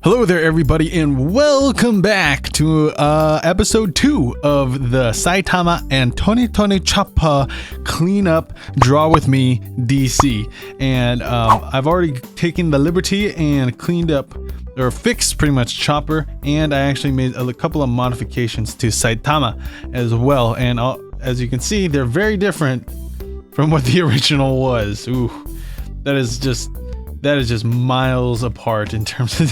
Hello there, everybody, and welcome back to episode 2 of the Saitama and Tony Choppa cleanup draw with me, Deesee. And I've already taken the liberty and cleaned up or fixed pretty much Chopper, and I actually made a couple of modifications to Saitama as well. And as you can see, they're very different from what the original was. Ooh, that is just miles apart in terms of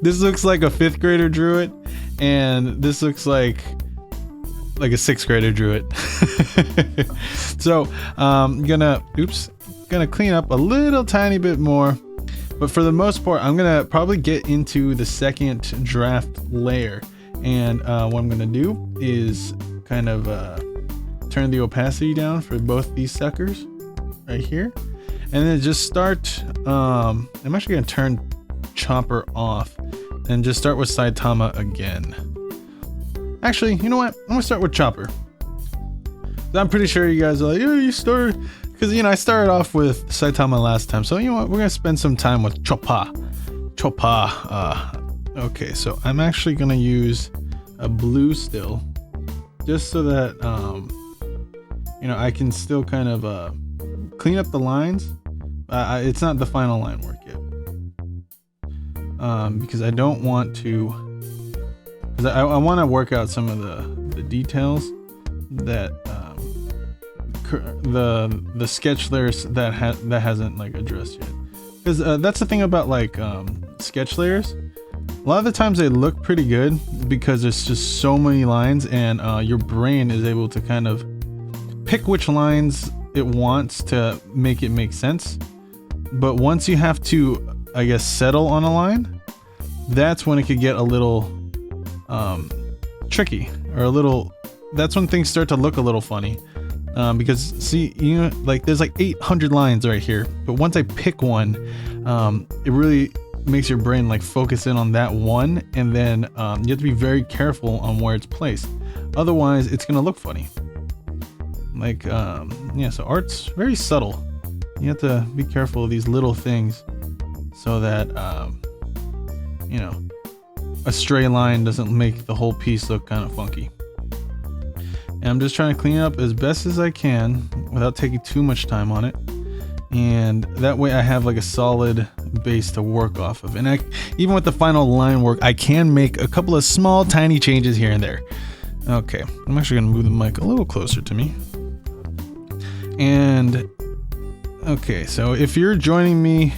this looks like a 5th grader drew it, and this looks like a 6th grader drew it. So gonna clean up a little tiny bit more, but for the most part I'm gonna probably get into the second draft layer. And what I'm gonna do is kind of turn the opacity down for both these suckers right here. And then just start, I'm actually going to turn Chopper off and just start with Saitama again. Actually, you know what? I'm going to start with Chopper. I'm pretty sure you guys are like, yeah, you started, because, I started off with Saitama last time. So, you know what? We're going to spend some time with Choppa. Okay, so I'm actually going to use a blue still, just so that, I can still kind of clean up the lines. It's not the final line work yet, because I don't want to, because I want to work out some of the details that the sketch layers that hasn't like addressed yet. Because that's the thing about like sketch layers. A lot of the times they look pretty good because there's just so many lines, and your brain is able to kind of pick which lines it wants to make it make sense. But once you have to, I guess, settle on a line, that's when it could get a little tricky, or that's when things start to look a little funny. Because see, like there's like 800 lines right here, but once I pick one, it really makes your brain like focus in on that one, and then you have to be very careful on where it's placed. Otherwise, it's gonna look funny. Like, yeah, so art's very subtle. You have to be careful of these little things so that, a stray line doesn't make the whole piece look kind of funky. And I'm just trying to clean it up as best as I can without taking too much time on it. And that way I have like a solid base to work off of. And even with the final line work, I can make a couple of small, tiny changes here and there. Okay, I'm actually going to move the mic a little closer to me. And okay, so if you're joining me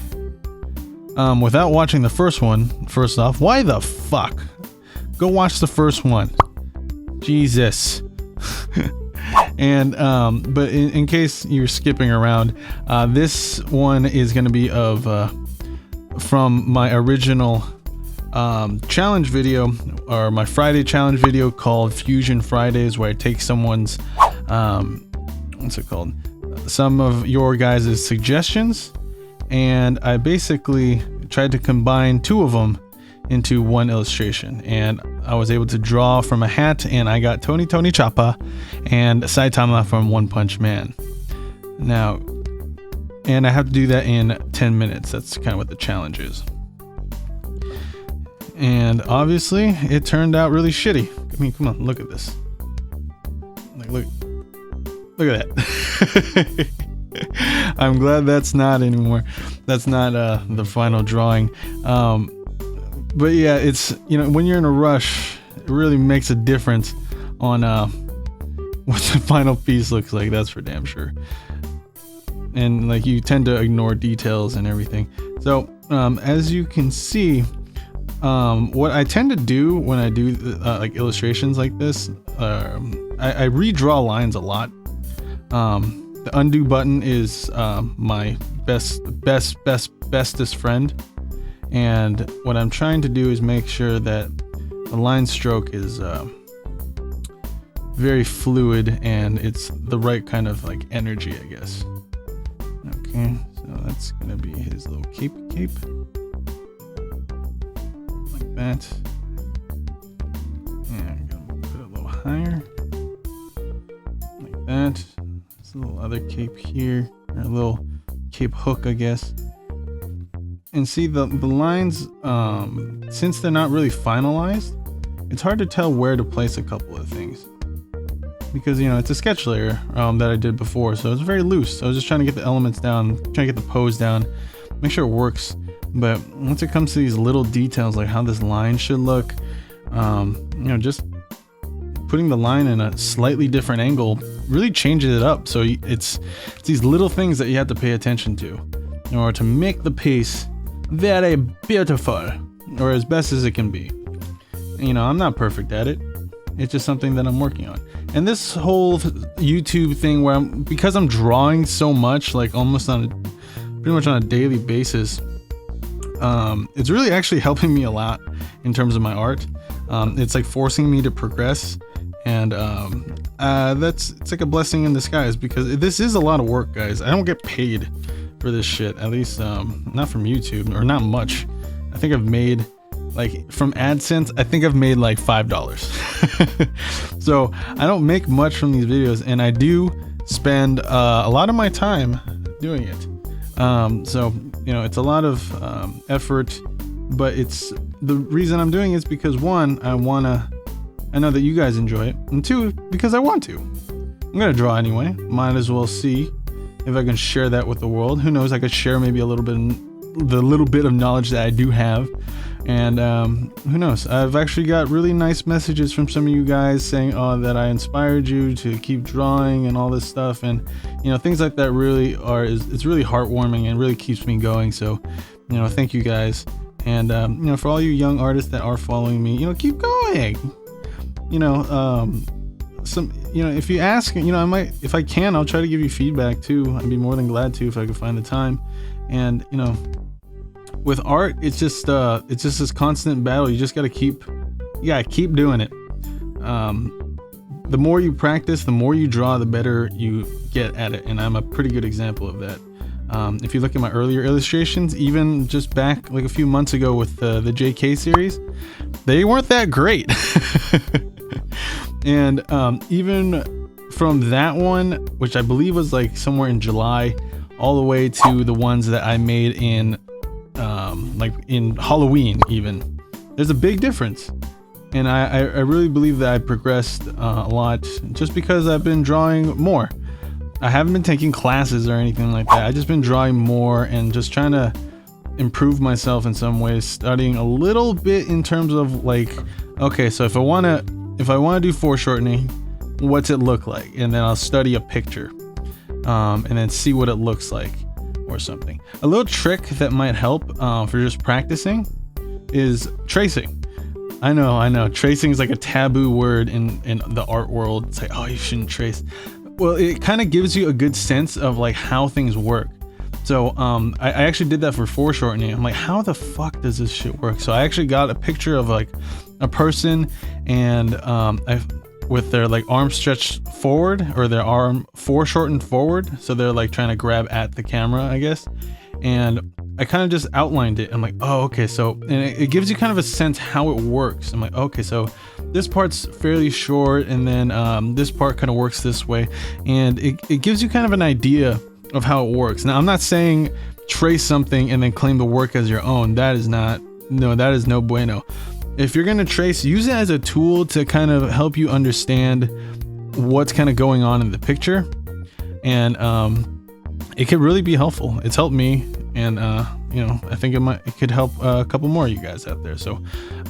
without watching the first one, first off, why the fuck? Go watch the first one. Jesus. And but in case you're skipping around, this one is going to be from my original challenge video, or my Friday challenge video called Fusion Fridays, where I take someone's what's it called? Some of your guys' suggestions, and I basically tried to combine 2 of them into one illustration, and I was able to draw from a hat, and I got Tony Choppa and Saitama from One Punch Man. Now, and I have to do that in 10 minutes. That's kind of what the challenge is. And obviously it turned out really shitty. I mean, come on, look at this. Like, look at that. I'm glad that's not anymore. That's not the final drawing. But yeah, it's, when you're in a rush, it really makes a difference on what the final piece looks like. That's for damn sure. And like, you tend to ignore details and everything. So as you can see, what I tend to do when I do like illustrations like this, I redraw lines a lot. The undo button is my bestest friend, and what I'm trying to do is make sure that the line stroke is very fluid and it's the right kind of like energy, I guess. Okay, so that's gonna be his little cape like that. And I'm gonna put it a little higher like that. There's a little other cape here, or a little cape hook, I guess. And see the lines, since they're not really finalized, it's hard to tell where to place a couple of things. Because, you know, it's a sketch layer that I did before, so it's very loose. So I was just trying to get the elements down, trying to get the pose down, make sure it works. But once it comes to these little details, like how this line should look, you know, just putting the line in a slightly different angle really changes it up. So it's these little things that you have to pay attention to in order to make the piece very beautiful, or as best as it can be. You know, I'm not perfect at it. It's just something that I'm working on. And this whole YouTube thing where because I'm drawing so much, like almost pretty much on a daily basis, it's really actually helping me a lot in terms of my art. It's like forcing me to progress, and it's like a blessing in disguise, because this is a lot of work, guys. I don't get paid for this shit, at least not from YouTube, or not much. I think I've made, like, from AdSense, I think I've made like $5. So I don't make much from these videos, and I do spend a lot of my time doing it. So, you know, it's a lot of effort, but it's the reason I'm doing it is because, one, I know that you guys enjoy it, and two, because I want to. I'm gonna draw anyway. Might as well see if I can share that with the world. Who knows, I could share maybe a little bit, the little bit of knowledge that I do have. And who knows, I've actually got really nice messages from some of you guys saying, oh, that I inspired you to keep drawing and all this stuff, and you know, things like that really it's really heartwarming and really keeps me going. So, you know, thank you guys. And you know, for all you young artists that are following me, you know, keep going. You know, you know, if you ask, you know, I might, if I can, I'll try to give you feedback too. I'd be more than glad to if I could find the time. And you know, with art, it's just this constant battle. You just gotta keep doing it. The more you practice, the more you draw, the better you get at it. And I'm a pretty good example of that. If you look at my earlier illustrations, even just back like a few months ago with the JK series, they weren't that great. And even from that one, which I believe was like somewhere in July, all the way to the ones that I made in like in Halloween, even, there's a big difference. And I really believe that I progressed a lot just because I've been drawing more. I haven't been taking classes or anything like that. I've just been drawing more and just trying to improve myself in some ways, studying a little bit in terms of like, okay, so if I want to do foreshortening, what's it look like? And then I'll study a picture and then see what it looks like or something. A little trick that might help for just practicing is tracing. I know tracing is like a taboo word in the art world. It's like, oh, you shouldn't trace. Well, it kind of gives you a good sense of like how things work. So I actually did that for foreshortening. I'm like, how the fuck does this shit work? So I actually got a picture of like a person, and with their like arm stretched forward, or their arm foreshortened forward, so they're like trying to grab at the camera, I guess. And I kind of just outlined it. I'm like, oh, okay. So, and it gives you kind of a sense how it works. I'm like, okay, so this part's fairly short, and then this part kind of works this way, and it gives you kind of an idea of how it works. Now, I'm not saying trace something and then claim the work as your own. That is no bueno. If you're going to trace, use it as a tool to kind of help you understand what's kind of going on in the picture. And it could really be helpful. It's helped me, and you know, I think it could help a couple more of you guys out there. So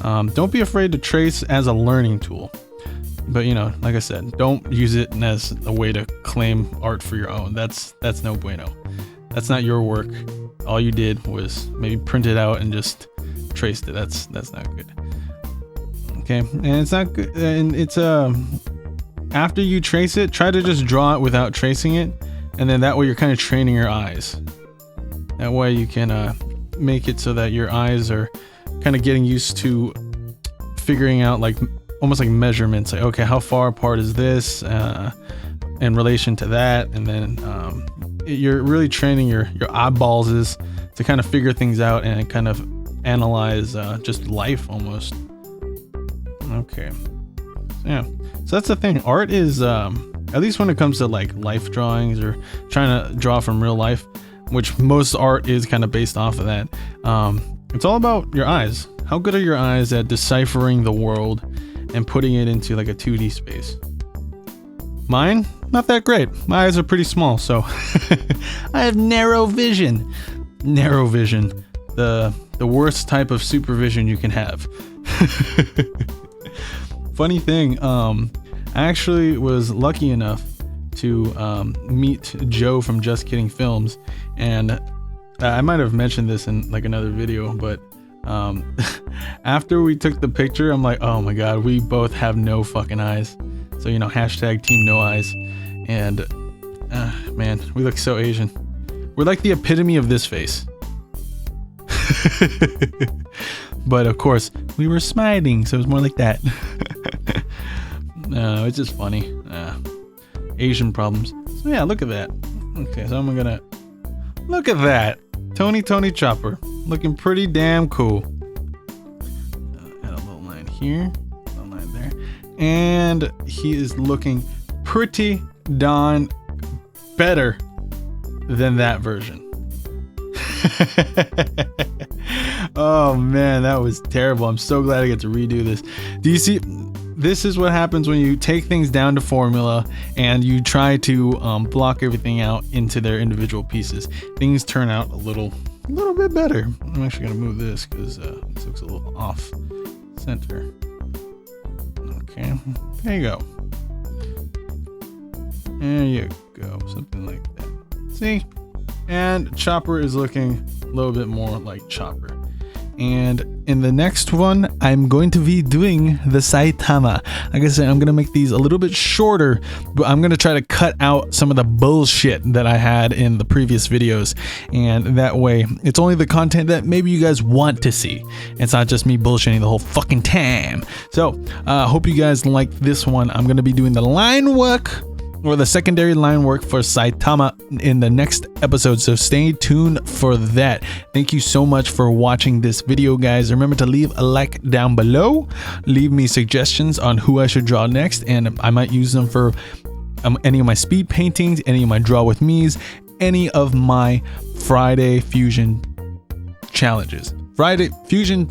don't be afraid to trace as a learning tool. But you know, like I said, don't use it as a way to claim art for your own. That's no bueno. That's not your work. All you did was maybe print it out and just traced it. That's not good. Okay, and it's not good. And it's after you trace it, try to just draw it without tracing it, and then that way you're kind of training your eyes. That way you can make it so that your eyes are kind of getting used to figuring out like almost like measurements, like, okay, how far apart is this in relation to that? And then you're really training your eyeballs is to kind of figure things out and kind of analyze just life almost. Okay, yeah, so that's the thing. Art is at least when it comes to like life drawings or trying to draw from real life, which most art is kind of based off of that. It's all about your eyes. How good are your eyes at deciphering the world and putting it into like a 2D space? Mine, not that great. My eyes are pretty small, so I have narrow vision. Narrow vision, the worst type of supervision you can have. Funny thing, I actually was lucky enough to meet Joe from Just Kidding Films, and I might have mentioned this in like another video, but after we took the picture, I'm like, oh my god, we both have no fucking eyes. So, you know, hashtag team no eyes. And man, we look so Asian. We're like the epitome of this face. But of course, we were smiling, so it was more like that. No, it's just funny. Asian problems. So yeah, look at that. Okay, so I'm gonna look at that. Tony Chopper, looking pretty damn cool. Add a little line here, a little line there, and he is looking pretty darn better than that version. Oh man, that was terrible. I'm so glad I get to redo this. Deesee, this is what happens when you take things down to formula and you try to block everything out into their individual pieces. Things turn out a little bit better. I'm actually gonna move this because this looks a little off center. Okay, there you go. There you go, something like that. See? And Chopper is looking a little bit more like Chopper. And in the next one, I'm going to be doing the Saitama. Like I said, I'm going to make these a little bit shorter, but I'm going to try to cut out some of the bullshit that I had in the previous videos. And that way, it's only the content that maybe you guys want to see. It's not just me bullshitting the whole fucking time. So, hope you guys like this one. I'm going to be doing the line work, or the secondary line work for Saitama in the next episode, so stay tuned for that. Thank you so much for watching this video, guys. Remember to leave a like down below, leave me suggestions on who I should draw next, and I might use them for any of my speed paintings, any of my draw with me's, any of my Friday Fusion challenges. Fusion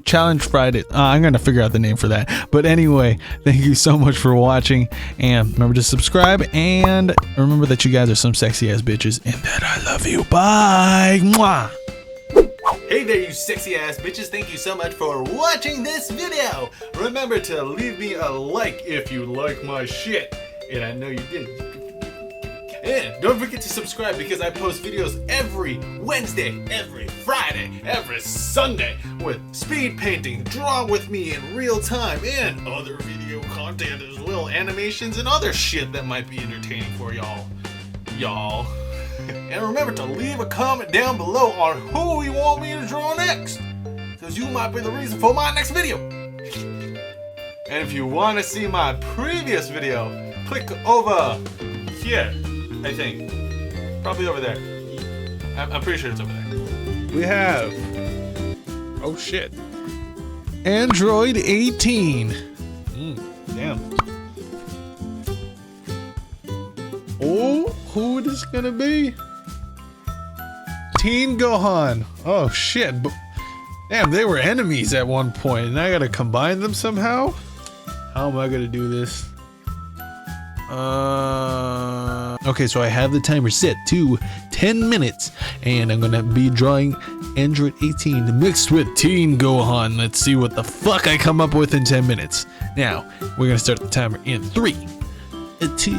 Challenge Friday. I'm gonna figure out the name for that. But anyway, thank you so much for watching, and remember to subscribe, and remember that you guys are some sexy ass bitches, and that I love you. Bye. Mwah. Hey there, you sexy ass bitches. Thank you so much for watching this video. Remember to leave me a like if you like my shit, and I know you did. And don't forget to subscribe, because I post videos every Wednesday, every Friday, every Sunday with speed painting, draw with me in real time, and other video content as well, animations and other shit that might be entertaining for y'all. And remember to leave a comment down below on who you want me to draw next, because you might be the reason for my next video. And if you want to see my previous video, click over here. I think. Probably over there. I'm pretty sure it's over there. We have, oh shit, Android 18. Damn. Oh, who is this gonna be? Teen Gohan. Oh shit. Damn, they were enemies at one point, and I gotta combine them somehow? How am I gonna do this? Okay, so I have the timer set to 10 minutes, and I'm gonna be drawing Android 18 mixed with Teen Gohan. Let's see what the fuck I come up with in 10 minutes. Now, we're gonna start the timer in 3, 2,